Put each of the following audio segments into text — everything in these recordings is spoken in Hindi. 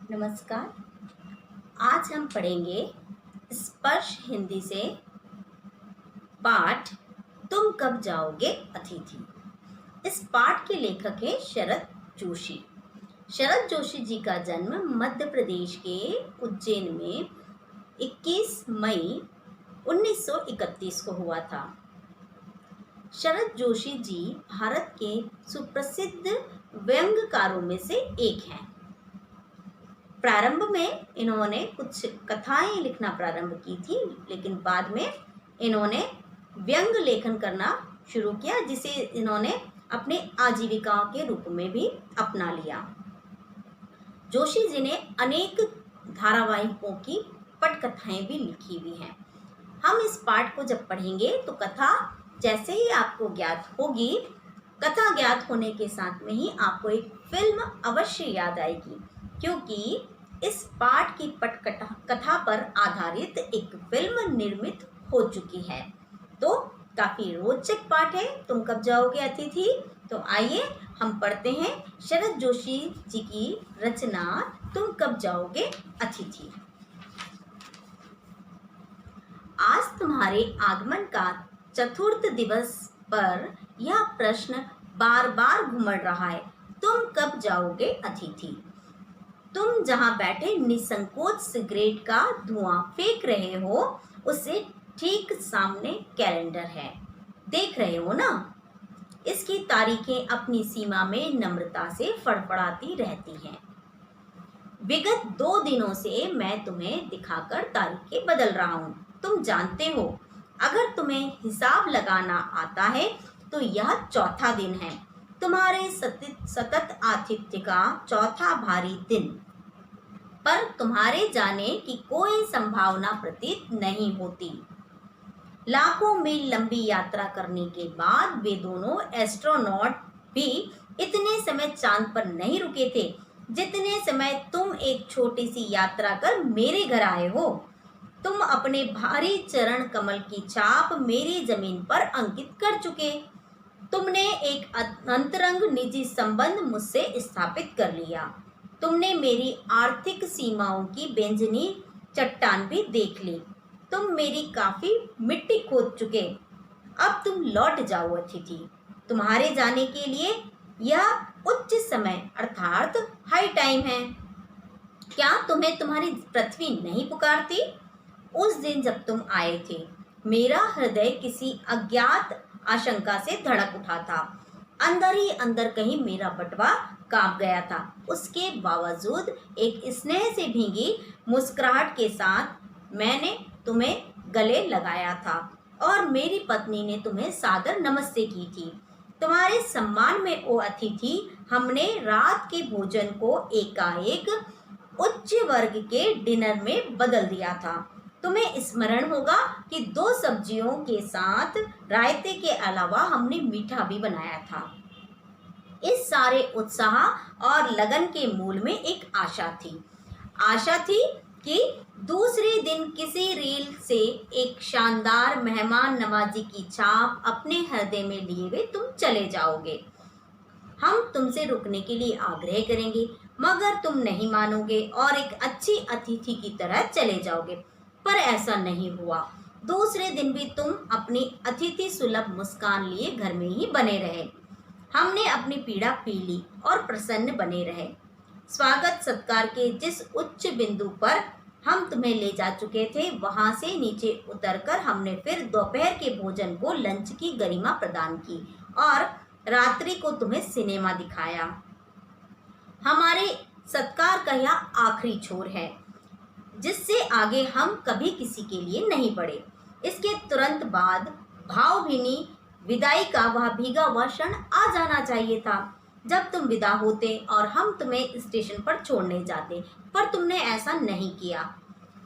नमस्कार। आज हम पढ़ेंगे स्पर्श हिंदी से पाठ तुम कब जाओगे अतिथि। इस पाठ के लेखक हैं शरद जोशी। शरद जोशी जी का जन्म मध्य प्रदेश के उज्जैन में 21 मई 1931 को हुआ था। शरद जोशी जी भारत के सुप्रसिद्ध व्यंग्यकारों में से एक हैं। प्रारंभ में इन्होंने कुछ कथाएं लिखना प्रारंभ की थी, लेकिन बाद में इन्होंने व्यंग्य लेखन करना शुरू किया, जिसे इन्होंने अपने आजीविका के रूप में भी अपना लिया। जोशी जी ने अनेक धारावाहिकों की पटकथाएं भी लिखी हुई हैं। हम इस पाठ को जब पढ़ेंगे तो कथा जैसे ही आपको ज्ञात होगी, कथा ज्ञात होने के साथ में ही आपको एक फिल्म अवश्य याद आएगी, क्योंकि इस पाठ की कथा पर आधारित एक फिल्म निर्मित हो चुकी है। तो काफी रोचक पाठ है तुम कब जाओगे अतिथि। तो आइए हम पढ़ते हैं शरद जोशी जी की रचना तुम कब जाओगे अतिथि। आज तुम्हारे आगमन का चतुर्थ दिवस पर यह प्रश्न बार बार घुमड़ रहा है, तुम कब जाओगे अतिथि। तुम जहां बैठे निसंकोच सिगरेट का धुआं फेंक रहे हो, उससे ठीक सामने कैलेंडर है, देख रहे हो ना। इसकी तारीखें अपनी सीमा में नम्रता से फड़फड़ाती रहती हैं। विगत 2 दिनों से मैं तुम्हें दिखाकर तारीखें बदल रहा हूं। तुम जानते हो, अगर तुम्हें हिसाब लगाना आता है तो यह चौथा दिन है, तुम्हारे सतत आतिथ्य का चौथा भारी दिन। पर तुम्हारे जाने की कोई संभावना प्रतीत नहीं होती। लाखों मील लंबी यात्रा करने के बाद वे दोनों एस्ट्रोनॉट भी इतने समय चांद पर नहीं रुके थे जितने समय तुम एक छोटी सी यात्रा कर मेरे घर आए हो। तुम अपने भारी चरण कमल की छाप मेरी जमीन पर अंकित कर चुके। तुमने एक अंतरंग निजी संबंध मुझसे स्थापित कर लिया। तुमने मेरी आर्थिक सीमाओं की बेंजनी चट्टान भी देख ली। तुम मेरी काफी मिट्टी खोद चुके। अब तुम लौट जाओ अतिथि। तुम्हारे जाने के लिए यह उच्च समय अर्थात हाई टाइम है। क्या तुम्हें तुम्हारी पृथ्वी नहीं पुकारती। उस दिन जब तुम आए थे, मेरा हृदय किसी अज्ञात आशंका से धड़क उठा था। अंदर ही अंदर कहीं मेरा बटवा कांप गया था। उसके बावजूद एक स्नेह से भीगी मुस्कुराहट के साथ मैंने तुम्हें गले लगाया था और मेरी पत्नी ने तुम्हें सादर नमस्ते की थी। तुम्हारे सम्मान में ओ अतिथि, हमने रात के भोजन को एकाएक उच्च वर्ग के डिनर में बदल दिया था। तुम्हें स्मरण होगा कि 2 सब्जियों के साथ रायते के अलावा हमने मीठा भी बनाया था। इस सारे उत्साह और लगन के मूल में एक आशा थी। आशा थी कि दूसरे दिन किसी रील से एक शानदार मेहमान नवाजी की छाप अपने हृदय में लिए हुए तुम चले जाओगे। हम तुमसे रुकने के लिए आग्रह करेंगे, मगर तुम नहीं मानोगे और एक अच्छी अतिथि की तरह चले जाओगे। पर ऐसा नहीं हुआ। दूसरे दिन भी तुम अपनी अतिथि सुलभ मुस्कान लिए घर में ही बने रहे। हमने अपनी पीड़ा पी ली और प्रसन्न बने रहे। स्वागत सत्कार के जिस उच्च बिंदु पर हम तुम्हें ले जा चुके थे, वहां से नीचे उतरकर हमने फिर दोपहर के भोजन को लंच की गरिमा प्रदान की और रात्रि को तुम्हें सिनेमा दिखाया। हमारे सत्कार का यह आखिरी छोर है, जिससे आगे हम कभी किसी के लिए नहीं बढ़े। इसके तुरंत बाद भावभीनी विदाई का वह भीगा हुआ क्षण आ जाना चाहिए था, जब तुम विदा होते और हम तुम्हें स्टेशन पर छोड़ने जाते, पर तुमने ऐसा नहीं किया।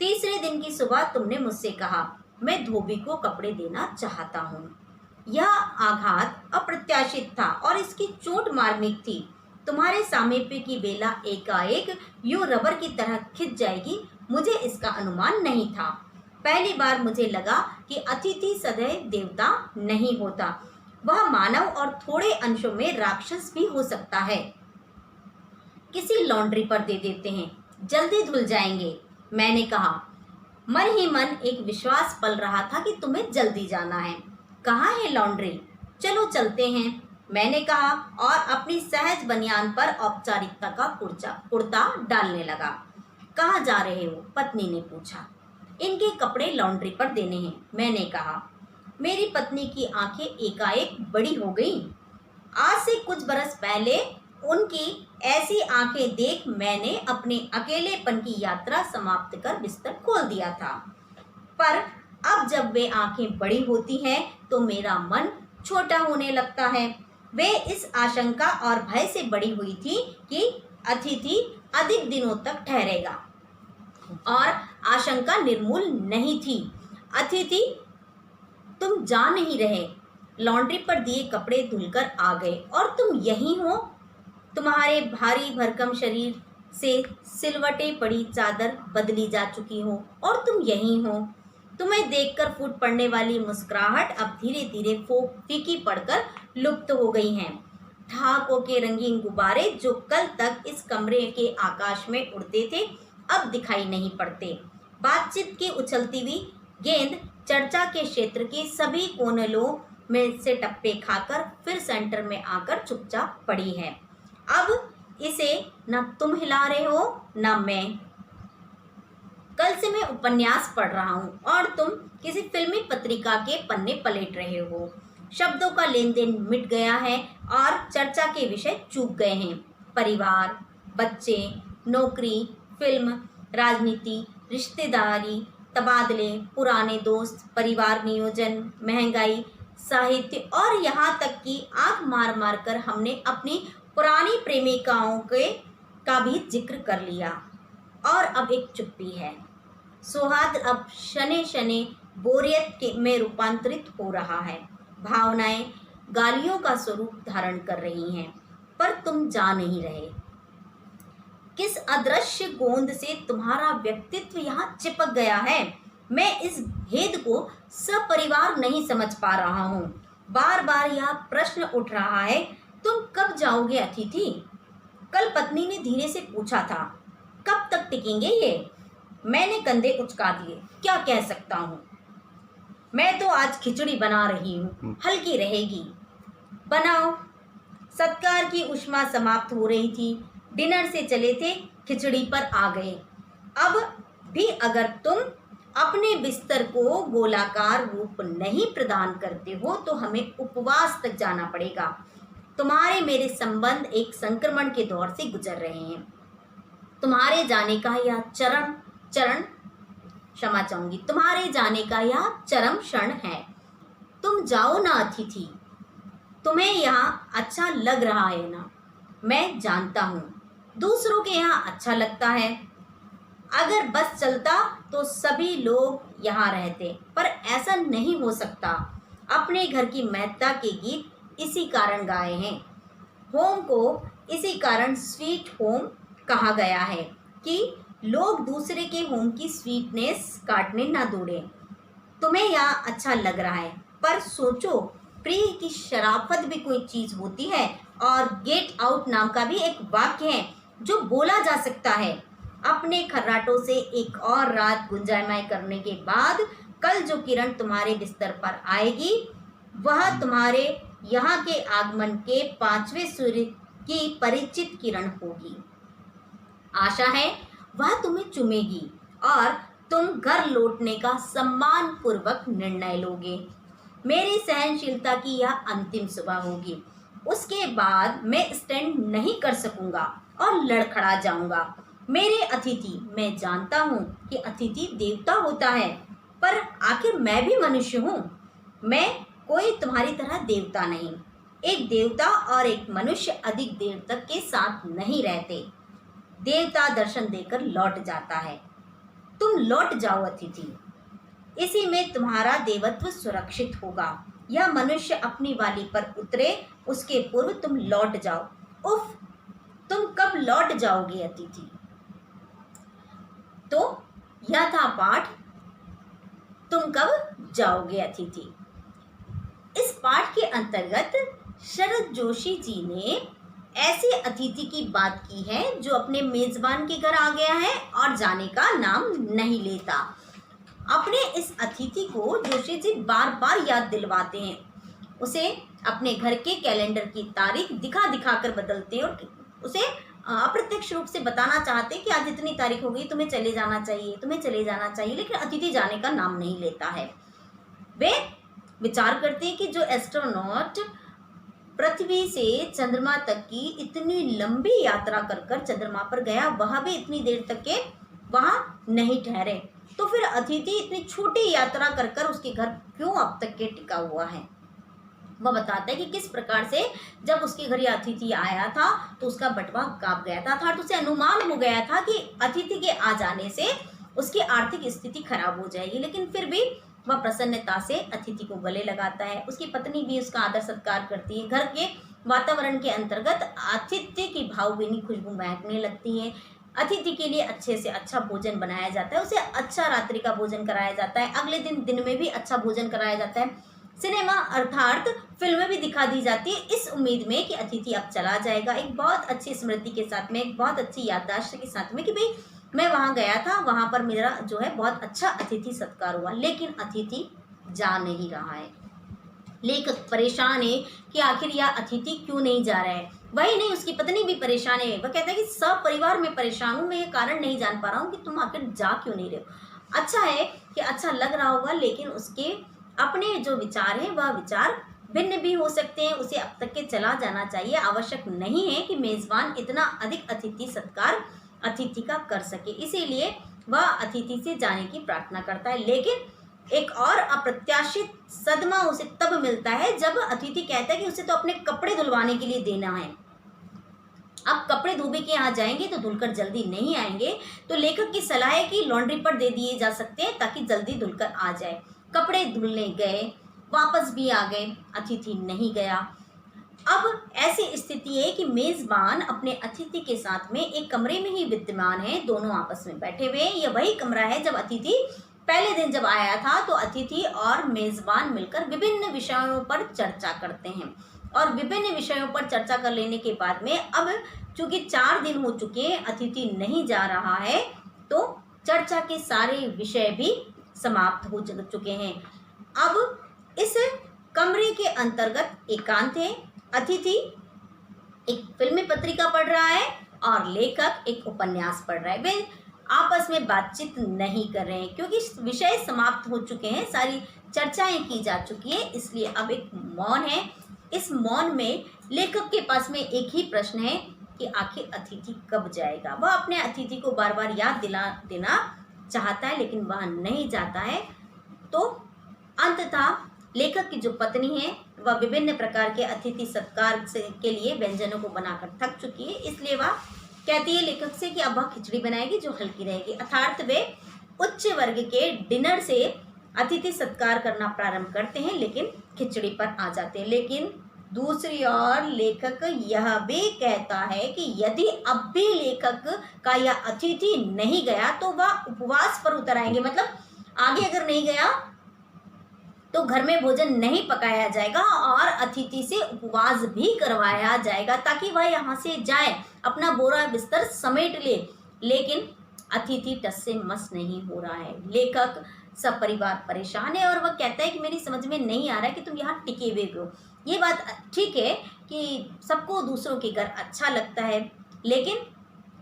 तीसरे दिन की सुबह तुमने मुझसे कहा, मैं धोबी को कपड़े देना चाहता हूँ। यह आघात अप्रत्याशित था और इसकी चोट मार्मिक थी। तुम्हारे सामीप्य की बेला एकाएक यूं रबर की तरह खिंच जाएगी, मुझे इसका अनुमान नहीं था। पहली बार मुझे लगा कि अतिथि सदैव देवता नहीं होता, वह मानव और थोड़े अंशों में राक्षस भी हो सकता है। किसी लॉन्ड्री पर दे देते हैं, जल्दी धुल जाएंगे। मैंने कहा। मन ही मन एक विश्वास पल रहा था कि तुम्हें जल्दी जाना है। कहाँ है लॉन्ड्री? चलो चलते हैं, मैंने कहा और अपनी सहज बनियान पर औपचारिकता का कुर्ता डालने लगा। कहाँ जा रहे हो? पत्नी ने पूछा। इनके कपड़े लॉन्ड्री पर देने हैं, मैंने कहा। मेरी पत्नी की आंखें एकाएक बड़ी हो गईं। आज से कुछ बरस पहले उनकी ऐसी आंखें देख मैंने अपने अकेलेपन की यात्रा समाप्त कर बिस्तर खोल दिया था। पर अब जब वे आंखें बड़ी होती हैं तो मेरा मन छोटा होने लगता है। वे इस आशंका और भय से बड़ी हुई थी कि अतिथि अधिक दिनों तक ठहरेगा, और आशंका निर्मूल नहीं थी। अतिथि, तुम जा नहीं रहे। लॉन्ड्री पर दिए कपड़े धुलकर आ गए और तुम यहीं हो। तुम्हारे भारी भरकम शरीर से सिलवटे पड़ी चादर बदली जा चुकी हो और तुम यहीं हो। तुम्हें देखकर फूट पड़ने वाली मुस्कुराहट अब धीरे धीरे फीकी पड़कर लुप्त हो गई हैं। ठहाकों के रंगीन गुब्बारे जो कल तक इस कमरे के आकाश में उड़ते थे अब दिखाई नहीं पड़ते। बातचीत की उछलती हुई गेंद चर्चा के क्षेत्र के सभी कोनलों में से टप्पे खाकर फिर सेंटर में आकर चुपचाप पड़ी है। अब इसे न तुम हिला रहे हो न मैं। कल से मैं उपन्यास पढ़ रहा हूँ और तुम किसी फिल्मी पत्रिका के पन्ने पलट रहे हो। शब्दों का लेन देन मिट गया है और चर्चा के विषय चूक गए हैं। परिवार, बच्चे, नौकरी, फिल्म, राजनीति, रिश्तेदारी, तबादले, पुराने दोस्त, परिवार नियोजन, महंगाई, साहित्य और यहाँ तक कि आंख मार मार कर हमने अपनी पुरानी प्रेमिकाओं का भी जिक्र कर लिया। और अब एक चुप्पी है। सौहार्द अब शने शने बोरियत में रूपांतरित हो रहा है। भावनाएं गालियों का स्वरूप धारण कर रही हैं, पर तुम जा नहीं रहे। किस अदृश्य गोंद से तुम्हारा व्यक्तित्व यहाँ चिपक गया है। मैं इस भेद को सपरिवार नहीं समझ पा रहा हूँ। बार बार यह प्रश्न उठ रहा है, तुम कब जाओगे अतिथि? कल पत्नी ने धीरे से पूछा था। कब तक टिकेंगे ये? मैंने कंधे उचका दिए। क्या कह सकता हूँ? मैं तो आज खिचड़ी बना रही हूँ, हल्की रहेगी। बनाओ। सत्कार की उष्मा समाप्त हो रही थी। डिनर से चले थे, खिचड़ी पर आ गए। अब भी अगर तुम अपने बिस्तर को गोलाकार रूप नहीं प्रदान करते हो तो हमें उपवास तक जाना पड़ेगा। तुम्हारे मेरे संबंध एक संक्रमण के दौर से गुजर रहे हैं। तुम्हारे जाने का यह तुम्हारे जाने का यह चरम क्षण है। तुम जाओ ना अतिथि। तुम्हें यहाँ अच्छा लग रहा है ना? मैं जानता हूँ दूसरों के यहाँ अच्छा लगता है। अगर बस चलता तो सभी लोग यहाँ रहते, पर ऐसा नहीं हो सकता। अपने घर की महत्ता के गीत इसी कारण गाए हैं। होम को इसी कारण स्वीट होम कहा गया है कि लोग दूसरे के होम की स्वीटनेस काटने ना दौड़े। तुम्हें यहाँ अच्छा लग रहा है, पर सोचो प्रिय की शराफत भी कोई चीज़ होती है, और गेट आउट नाम का भी एक वाक्य है जो बोला जा सकता है। अपने खर्राटों से एक और रात गुंजायमाई करने के बाद कल जो किरण तुम्हारे बिस्तर पर आएगी वह तुम्हारे यहाँ के आगमन के 5वें सूर्य की परिचित किरण होगी। आशा है वह तुम्हें चुमेगी और तुम घर लौटने का सम्मान पूर्वक निर्णय लोगे। मेरी सहनशीलता की यह अंतिम सुबह होगी। उसके बाद मैं स्टैंड नहीं कर सकूंगा और लड़खड़ा जाऊंगा। मेरे अतिथि, मैं जानता हूँ कि अतिथि देवता होता है, पर आखिर मैं भी मनुष्य हूँ। मैं कोई तुम्हारी तरह देवता नहीं। एक देवता और एक मनुष्य अधिक देर तक के साथ नहीं रहते। देवता दर्शन देकर लौट जाता है। तुम लौट जाओ अतिथि। इसी में तुम्हारा देवत्व सुरक्षित होगा। यह मनुष्य अपनी वाली पर उतरे उसके पूर्व तुम लौट जाओ। उफ, तुम कब लौट जाओगे अतिथि? तो यह था पाठ, तुम कब जाओगे अतिथि। इस पाठ के अंतर्गत शरद जोशी जी ने ऐसे अतिथि की बात की है जो अपने मेजबान के घर आ गया है और जाने का नाम नहीं लेता। अपने इस अतिथि को जोशी जी बार बार याद दिलवाते हैं, उसे अपने घर के कैलेंडर की तारीख दिखा दिखा कर बदलते हैं और उसे अप्रत्यक्ष रूप से बताना चाहते हैं कि आज इतनी तारीख हो गई, तुम्हें चले जाना चाहिए, तुम्हें चले जाना चाहिए, लेकिन अतिथि जाने का नाम नहीं लेता है। वे विचार करते हैं कि जो एस्ट्रोनॉट पृथ्वी से चंद्रमा तक की इतनी लंबी यात्रा कर कर चंद्रमा पर गया, वह भी इतनी देर तक के वहां नहीं ठहरे, तो फिर अतिथि इतनी छोटी यात्रा कर कर उसके घर क्यों अब तक के टिका हुआ है। वह बताता है कि किस प्रकार से जब उसके घर यह अतिथि आया था तो उसका बटवा कांप गया था, अर्थात उसे अनुमान हो गया था कि अतिथि के आ जाने से उसकी आर्थिक स्थिति खराब हो जाएगी, लेकिन फिर भी वह प्रसन्नता से अतिथि को गले लगाता है। उसकी पत्नी भी उसका आदर सत्कार करती है। घर के वातावरण के अंतर्गत आतिथ्य की भावभीनी खुशबू महकने लगती है। अतिथि के लिए अच्छे से अच्छा भोजन बनाया जाता है, उसे अच्छा रात्रि का भोजन कराया जाता है, अगले दिन में भी अच्छा भोजन कराया जाता है। सिनेमा अर्थात फिल्में भी दिखा दी जाती है इस उम्मीद में कि अतिथि अब चला जाएगा, एक बहुत अच्छी स्मृति के साथ में, एक बहुत अच्छी याददाश्त के साथ में कि भाई मैं वहाँ गया था, वहाँ पर मेरा जो है बहुत अच्छा अतिथि सत्कार हुआ, लेकिन अतिथि जा नहीं रहा है। लेखक परेशान है कि आखिर यह अतिथि क्यों नहीं जा रहा है। वही नहीं, उसकी पत्नी भी परेशान है। वह कहता है कि सब परिवार में परेशान हूँ, मैं ये कारण नहीं जान पा रहा हूँ कि तुम आखिर जा क्यों नहीं रहे हो। अच्छा है कि अच्छा लग रहा होगा, लेकिन उसके अपने जो विचार हैं वह विचार भिन्न भी हो सकते हैं। उसे अब तक के चला जाना चाहिए, आवश्यक नहीं है कि मेजबान इतना अधिक अतिथि सत्कार अतिथि का कर सके, इसीलिए वह अतिथि से जाने की प्रार्थना करता है। लेकिन एक और अप्रत्याशित सदमा उसे तब मिलता है जब अतिथि कहता है कि उसे तो अपने कपड़े धुलवाने के लिए देना है। अब कपड़े धोबी के यहाँ जाएंगे तो धुलकर जल्दी नहीं आएंगे, तो लेखक की सलाह है कि लॉन्ड्री पर दे दिए जा सकते हैं ताकि जल्दी धुलकर आ जाए। कपड़े धुलने गए, वापस भी आ गए, अतिथि नहीं गया। अब ऐसी स्थिति है कि मेजबान अपने अतिथि के साथ में एक कमरे में ही विद्यमान है, दोनों आपस में बैठे हुए हैं। यह वही कमरा है जब अतिथि पहले दिन जब आया था, तो अतिथि और मेजबान मिलकर विभिन्न विषयों पर चर्चा करते हैं, और विभिन्न विषयों पर चर्चा कर लेने के बाद में अब चूंकि 4 दिन हो चुके हैं, अतिथि नहीं जा रहा है, तो चर्चा के सारे विषय भी समाप्त हो चुके हैं। अब इस कमरे के अंतर्गत एकांत है, अतिथि एक फिल्मी पत्रिका पढ़ रहा है और लेखक एक उपन्यास पढ़ रहा है। वे आपस में बातचीत नहीं कर रहे हैं क्योंकि विषय समाप्त हो चुके हैं, सारी चर्चाएं की जा चुकी है, इसलिए अब एक मौन है। इस मौन में लेखक के पास में एक ही प्रश्न है कि आखिर अतिथि कब जाएगा। वह अपने अतिथि को बार बार याद दिला देना चाहता है, लेकिन वह नहीं जाता है। तो अंततः लेखक की जो पत्नी है वह विभिन्न प्रकार के अतिथि सत्कार के लिए व्यंजनों को बनाकर थक चुकी है, इसलिए वह कहती है लेखक से कि अब वह खिचड़ी बनाएगी जो हल्की रहेगी। अर्थात वे उच्च वर्ग के डिनर से अतिथि सत्कार करना प्रारंभ करते हैं, लेकिन खिचड़ी पर आ जाते हैं। लेकिन दूसरी ओर लेखक यह भी कहता है कि यदि अब भी लेखक का यह अतिथि नहीं गया तो वह उपवास पर उतर आएंगे। मतलब आगे अगर नहीं गया तो घर में भोजन नहीं पकाया जाएगा और अतिथि से उपवास भी करवाया जाएगा ताकि वह यहाँ से जाए, अपना बोरा बिस्तर समेट ले। लेकिन अतिथि टस से मस नहीं हो रहा है। लेखक सब परिवार परेशान है और वह कहता है कि मेरी समझ में नहीं आ रहा है कि तुम यहाँ टिके हुए हो। ये बात ठीक है कि सबको दूसरों के घर अच्छा लगता है, लेकिन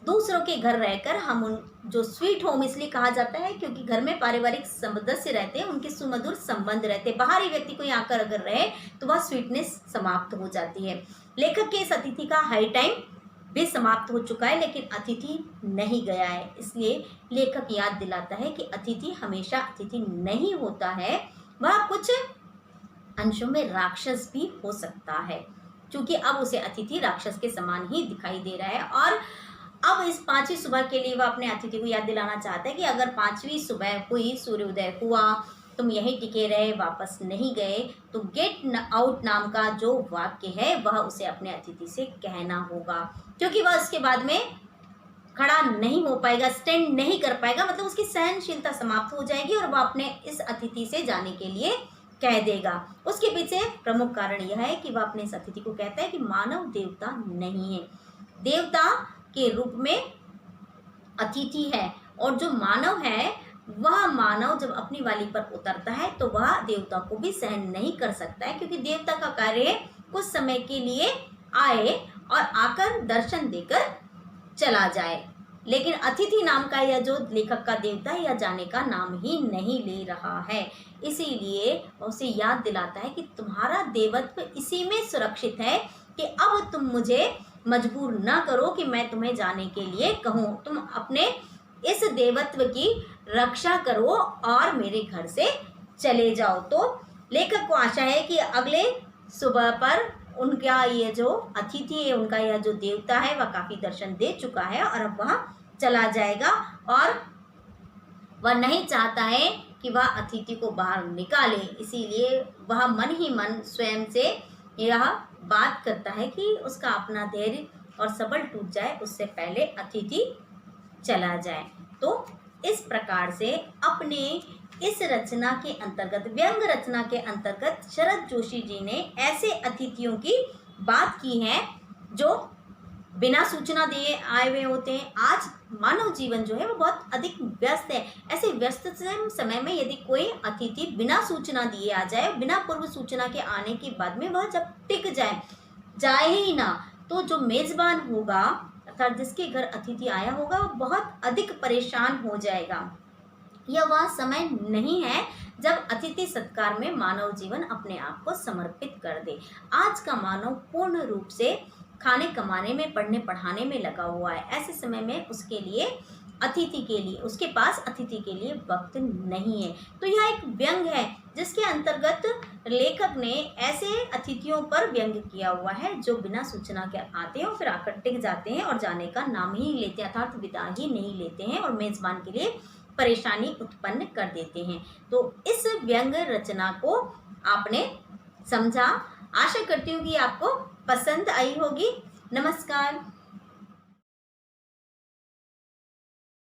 दूसरों के घर रहकर हम उन जो स्वीट होम इसलिए कहा जाता है क्योंकि घर में पारिवारिक सदस्य रहते हैं, उनके सुमधुर संबंध रहते हैं। बाहरी व्यक्ति को यहाँ कर अगर रहे तो वह स्वीटनेस समाप्त हो जाती है। लेखक के इस अतिथि का हाई टाइम भी समाप्त हो चुका है, लेकिन अतिथि नहीं गया है, इसलिए लेखक याद दिलाता है कि अतिथि हमेशा अतिथि नहीं होता है, वह कुछ अंशों में राक्षस भी हो सकता है, क्योंकि अब उसे अतिथि राक्षस के समान ही दिखाई दे रहा है। और अब इस 5वीं सुबह के लिए वह अपने अतिथि को याद दिलाना चाहता है कि अगर 5वीं सुबह हुई, सूर्योदय हुआ, तुम यहीं टिके रहे, वापस नहीं गए, तो गेट आउट नाम का जो वाक्य है वह उसे अपने अतिथि से कहना होगा, क्योंकि वह उसके बाद में खड़ा नहीं हो पाएगा, स्टैंड नहीं कर पाएगा। मतलब उसकी सहनशीलता समाप्त हो जाएगी और वह अपने इस अतिथि से जाने के लिए कह देगा। उसके पीछे प्रमुख कारण यह है कि वह अपने इस अतिथि को कहता है कि मानव देवता नहीं है, देवता के रूप में अतिथि है। और जो मानव है, वह मानव जब अपनी वाली पर उतरता है तो वह देवता को भी सहन नहीं कर सकता है, क्योंकि देवता का कार्य कुछ समय के लिए आए और आकर दर्शन देकर चला जाए। लेकिन अतिथि नाम का यह जो लेखक का देवता है, यह जाने का नाम ही नहीं ले रहा है। इसीलिए उसे याद दिलाता है कि तुम्हारा देवत्व इसी में सुरक्षित है कि अब तुम मुझे मजबूर न करो कि मैं तुम्हें जाने के लिए कहूँ। तुम अपने इस देवत्व की रक्षा करो और मेरे घर से चले जाओ। तो लेखक को आशा है कि अगले सुबह पर उनका ये जो अतिथि है, उनका यह जो देवता है, वह काफ़ी दर्शन दे चुका है और अब वह चला जाएगा। और वह नहीं चाहता है कि वह अतिथि को बाहर निकाले, इसीलिए वह मन ही मन स्वयं से यह बात करता है कि उसका अपना धैर्य और सबल टूट जाए उससे पहले अतिथि चला जाए। तो इस प्रकार से अपने इस रचना के अंतर्गत, व्यंग रचना के अंतर्गत, शरद जोशी जी ने ऐसे अतिथियों की बात की है जो बिना सूचना दिए आए हुए होते हैं। आज मानव जीवन जो है वो बहुत अधिक व्यस्त है। ऐसे व्यस्त समय में यदि कोई अतिथि बिना सूचना दिए आ जाए, बिना पूर्व सूचना के आने के बाद में वह जब टिक जाए ही ना, तो जो मेजबान होगा अर्थात जिसके घर अतिथि आया होगा, वो बहुत अधिक परेशान हो जाएगा। यह वह समय नहीं है जब अतिथि सत्कार में मानव जीवन अपने आप को समर्पित कर दे। आज का मानव पूर्ण रूप से खाने कमाने में, पढ़ने पढ़ाने में लगा हुआ है। ऐसे समय में उसके लिए उसके पास अतिथि के लिए वक्त नहीं है। तो यह एक व्यंग है जिसके अंतर्गत लेखक ने ऐसे अतिथियों पर व्यंग किया हुआ है जो बिना सूचना के आते हैं और फिर आकर टिक जाते हैं और जाने का नाम ही लेते हैं, अर्थात विदा ही नहीं लेते हैं और मेजबान के लिए परेशानी उत्पन्न कर देते हैं। तो इस व्यंग रचना को आपने समझा। आशा करती हूँ कि आपको पसंद आई होगी। नमस्कार।